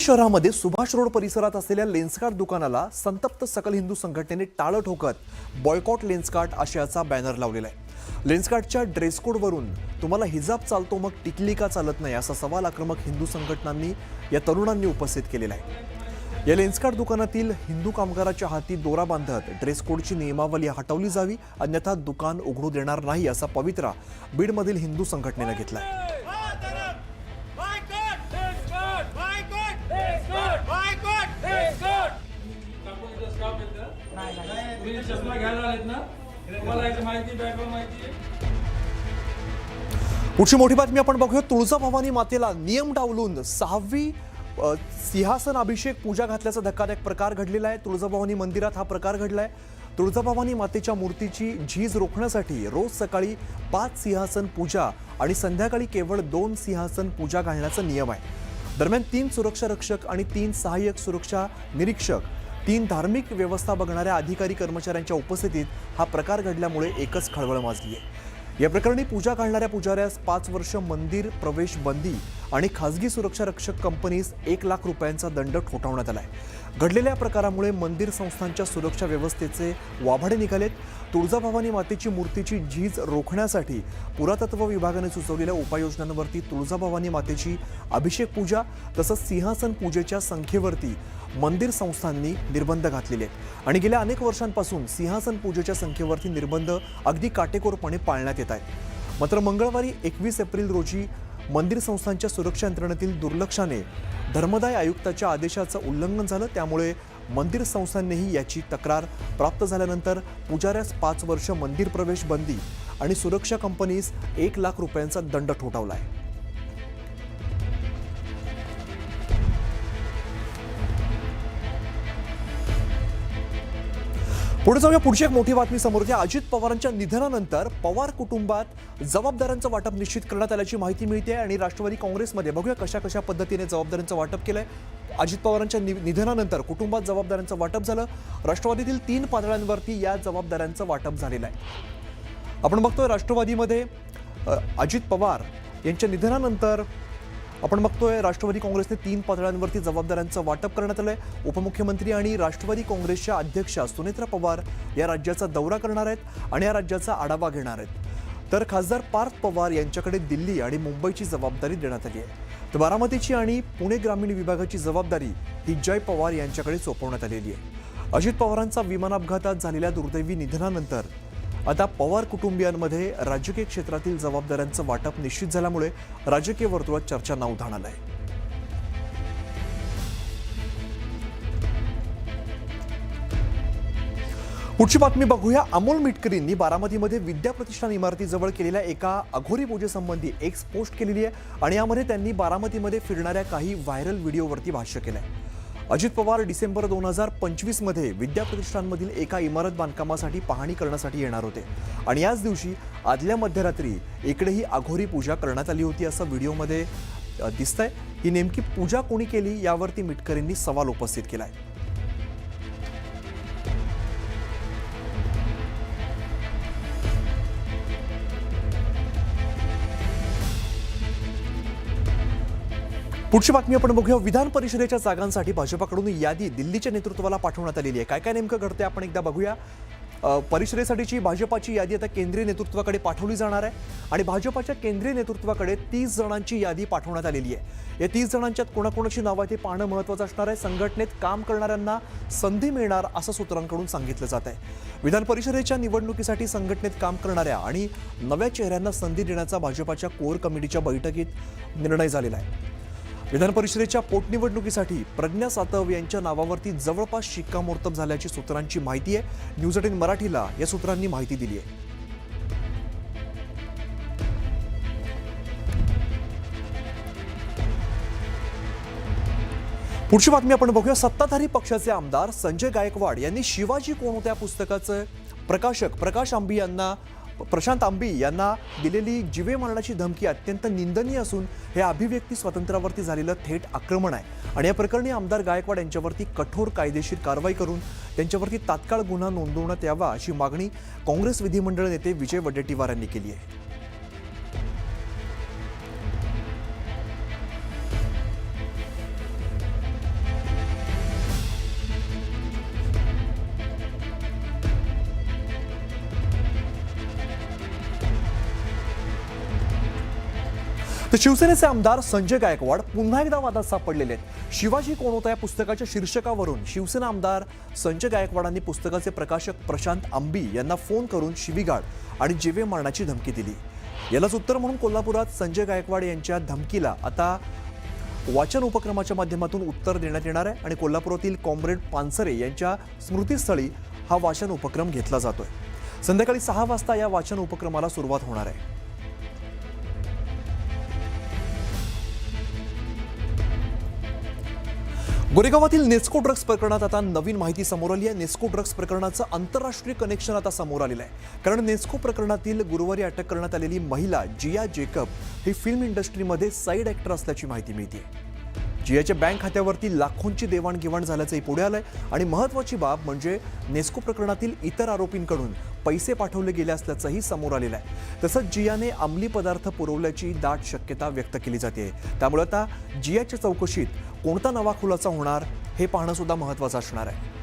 शहरामध्ये सुभाष रोड परिसरात असलेल्या लेन्सकार्ट दुकानाला संतप्त सकल हिंदू संघटनेने टाळं ठोकत बॉयकॉट लेन्सकार्ट आशयाचा बॅनर लावलेला आहे। लेन्सकार्टच्या ड्रेस कोडवरून तुम्हाला हिजाब चालतो मग टिकली का चालत नाही असा सवाल आक्रमक हिंदू संघटनांनी या तरुणांनी उपस्थित केलेला आहे। या लेन्सकार्ट दुकानातील हिंदू कामगाराच्या हाती दोरा बांधत ड्रेस कोडची नियमावली हटवली जावी अन्यथा दुकान उघडू देणार नाही असा पवित्रा बीडमधील हिंदू संघटनेने घेतला आहे। पुढची मोठी बातमी आपण बघूया। तुळजाभवानी मातेला नियम डावलून 6वी सिंहासन अभिषेक पूजा घातल्याचा धक्कादायक प्रकार घडलेला आहे। तुळजाभवानी मंदिरात हा प्रकार घडलाय। तुळजाभवानी मातेच्या मूर्तीची झीज रोखण्यासाठी रोज सकाळी 5 सिंहासन पूजा आणि संध्याकाळी केवळ 2 सिंहासन पूजा घालण्याचा नियम आहे। दरम्यान 3 सुरक्षा रक्षक आणि 3 सहाय्यक सुरक्षा निरीक्षक 3 धार्मिक व्यवस्था बघणाऱ्या अधिकारी कर्मचाऱ्यांच्या उपस्थितीत हा प्रकार घडल्यामुळे एकच खळबळ माजली आहे। या प्रकरणी पूजा घालणाऱ्या पुजाऱ्यास 5 वर्ष मंदिर प्रवेश बंदी आणि खासगी सुरक्षा रक्षक कंपनीस 1 लाख रुपयांचा दंड ठोठावण्यात आलाय। घडलेल्या प्रकारामुळे मंदिर संस्थांच्या सुरक्षा व्यवस्थेचे वाभाडे निघालेत। तुळजाभवानी मातेची मूर्तीची झीज रोखण्यासाठी पुरातत्व विभागाने सुचवलेल्या उपाययोजनांवरती तुळजाभवानी मातेची अभिषेक पूजा तसंच सिंहासन पूजेच्या संख्येवरती मंदिर संस्थांनी निर्बंध घातलेले आहेत आणि गेल्या अनेक वर्षांपासून सिंहासन पूजेच्या संख्येवरती निर्बंध अगदी काटेकोरपणे पाळण्यात येत आहेत। मात्र मंगळवारी 21 एप्रिल रोजी मंदिर संस्थांच्या सुरक्षा यंत्रणेतील दुर्लक्षाने धर्मदाय आयुक्ताच्या आदेशाचं उल्लंघन झालं। त्यामुळे मंदिर संस्थांनीही याची तक्रार प्राप्त झाल्यानंतर पुजाऱ्यास 5 वर्ष मंदिर प्रवेश बंदी आणि सुरक्षा कंपनीस 1 लाख रुपयांचा दंड ठोठावला आहे। पुढे जाऊया। पुढची एक मोठी बातमी समोर येते। अजित पवारांच्या निधनानंतर पवार कुटुंबात जबाबदाऱ्यांचं वाटप निश्चित करण्यात आल्याची माहिती मिळते आणि राष्ट्रवादी काँग्रेसमध्ये बघूया कशा पद्धतीने जबाबदाऱ्यांचं वाटप केलंय। अजित पवारांच्या निधनानंतर कुटुंबात जबाबदाऱ्यांचं वाटप झालं। राष्ट्रवादीतील 3 पातळ्यांवरती या जबाबदाऱ्यांचं वाटप झालेलं आहे। आपण बघतोय राष्ट्रवादीमध्ये अजित पवार यांच्या निधनानंतर आपण बघतोय राष्ट्रवादी काँग्रेसने 3 पातळ्यांवरती जबाबदाऱ्यांचं वाटप करण्यात आलंय। उपमुख्यमंत्री आणि राष्ट्रवादी काँग्रेसच्या अध्यक्षा सुनेत्रा पवार या राज्याचा दौरा करणार आहेत आणि या राज्याचा आढावा घेणार आहेत। तर खासदार पार्थ पवार यांच्याकडे दिल्ली आणि मुंबईची जबाबदारी देण्यात आली आहे। तर बारामतीची आणि पुणे ग्रामीण विभागाची जबाबदारी ही जय पवार यांच्याकडे सोपवण्यात आलेली आहे। अजित पवारांचा विमान अपघातात झालेल्या दुर्दैवी निधनानंतर आता पवार कुटुंबियांमध्ये राजकीय क्षेत्रातील जबाबदाऱ्यांचं वाटप निश्चित झाल्यामुळे राजकीय वर्तुळात चर्चांना उधाण आलंय। पुढची बातमी बघूया। अमोल मिटकरींनी बारामतीमध्ये विद्या प्रतिष्ठान इमारतीजवळ केलेल्या एका अघोरी पूजेसंबंधी एक पोस्ट केलेली आहे आणि यामध्ये त्यांनी बारामतीमध्ये फिरणाऱ्या काही व्हायरल व्हिडिओवरती भाष्य केलंय। अजित पवार डिसेंबर 2025 मध्ये विद्या प्रतिष्ठानमधील एका इमारत बांधकामासाठी पाहणी करण्यासाठी येणार होते आणि याच दिवशी आदल्या मध्यरात्री इकडेही अघोरी पूजा करण्यात आली होती असं व्हिडिओमध्ये दिसतंय। ही नेमकी पूजा कोणी केली यावरती मिटकरींनी सवाल उपस्थित केलाय। पुढची बातमी आपण बघूया। विधान परिषदेच्या जागांसाठी भाजपकडून यादी दिल्लीच्या नेतृत्वाला पाठवण्यात आलेली आहे। काय नेमकं घडतंय आपण एकदा बघूया। परिषदेसाठीची भाजपाची यादी आता केंद्रीय नेतृत्वाकडे पाठवली जाणार आहे आणि भाजपाच्या केंद्रीय नेतृत्वाकडे 30 जणांची यादी पाठवण्यात आलेली आहे। या 30 जणांच्यात कोणाकोणाची नावं ते पाहणं महत्त्वाचं असणार आहे। संघटनेत काम करणाऱ्यांना संधी मिळणार असं सूत्रांकडून सांगितलं जात आहे। विधान परिषदेच्या निवडणुकीसाठी संघटनेत काम करणाऱ्या आणि नव्या चेहऱ्यांना संधी देण्याचा भाजपाच्या कोर कमिटीच्या बैठकीत निर्णय झालेला आहे। विधान परिषदेच्या पोटनिवडणुकीसाठी प्रज्ञा सातव यांच्या नावावरती जवळपास शिक्कामोर्तब झाल्याची सूत्रांची माहिती आहे। न्यूज 18 मराठीला या सूत्रांनी माहिती दिली आहे। पुढची बातमी आपण बघूया। सत्ताधारी पक्षाचे आमदार संजय गायकवाड यांनी शिवाजी कोण होता पुस्तकाचे प्रकाशक प्रशांत आंबी यांना दिलेली जीवे मारण्याची धमकी अत्यंत निंदनीय असून हे अभिव्यक्ती स्वातंत्र्यावरती झालेलं थेट आक्रमण आहे आणि या प्रकरणी आमदार गायकवाड यांच्यावरती कठोर कायदेशीर कारवाई करून त्यांच्यावरती तात्काळ गुन्हा नोंदवण्यात यावा अशी मागणी काँग्रेस विधिमंडळ नेते विजय वडेट्टीवार यांनी केली आहे। तर शिवसेनेचे आमदार संजय गायकवाड पुन्हा एकदा वादात सापडलेले आहेत. शिवाजी कोण होता या पुस्तकाच्या शीर्षकावरून शिवसेना आमदार संजय गायकवाडांनी पुस्तकाचे प्रकाशक प्रशांत आंबी यांना फोन करून शिवीगाळ आणि जीवे मारण्याची धमकी दिली. यालाच उत्तर म्हणून कोल्हापुरात संजय गायकवाड यांच्या धमकीला आता वाचन उपक्रमाच्या माध्यमातून उत्तर देण्यात येणार आहे आणि कोल्हापुरातील कॉम्रेड पानसरे यांच्या स्मृतीस्थळी हा वाचन उपक्रम घेतला जातोय. संध्याकाळी 6 वाजता या वाचन उपक्रमाला सुरुवात होणार आहे. गोरेगावातील नेस्को ड्रग्ज प्रकरणात आता नवीन माहिती समोर आली आहे. नेस्को ड्रग्ज प्रकरणाचं आंतरराष्ट्रीय कनेक्शन आता समोर आलेलं आहे. कारण नेस्को प्रकरणातील गुरुवारी अटक करण्यात आलेली महिला जिया जेकब ही फिल्म इंडस्ट्रीमध्ये साईड ॲक्टर असल्याची माहिती मिळते. जियाच्या बँक खात्यावरती लाखोंची देवाणघेवाण झाल्याचंही पुढे आलंय आणि महत्त्वाची बाब म्हणजे नेस्को प्रकरणातील इतर आरोपींकडून पैसे पाठवले गेले असल्याचंही समोर आलेलं आहे. तसंच जियाने अंमली पदार्थ पुरवल्याची दाट शक्यता व्यक्त केली जाते. त्यामुळे आता जियाच्या चौकशीत कोणता नवा खुलासा होणार हे पाहणं सुद्धा महत्त्वाचं असणार आहे.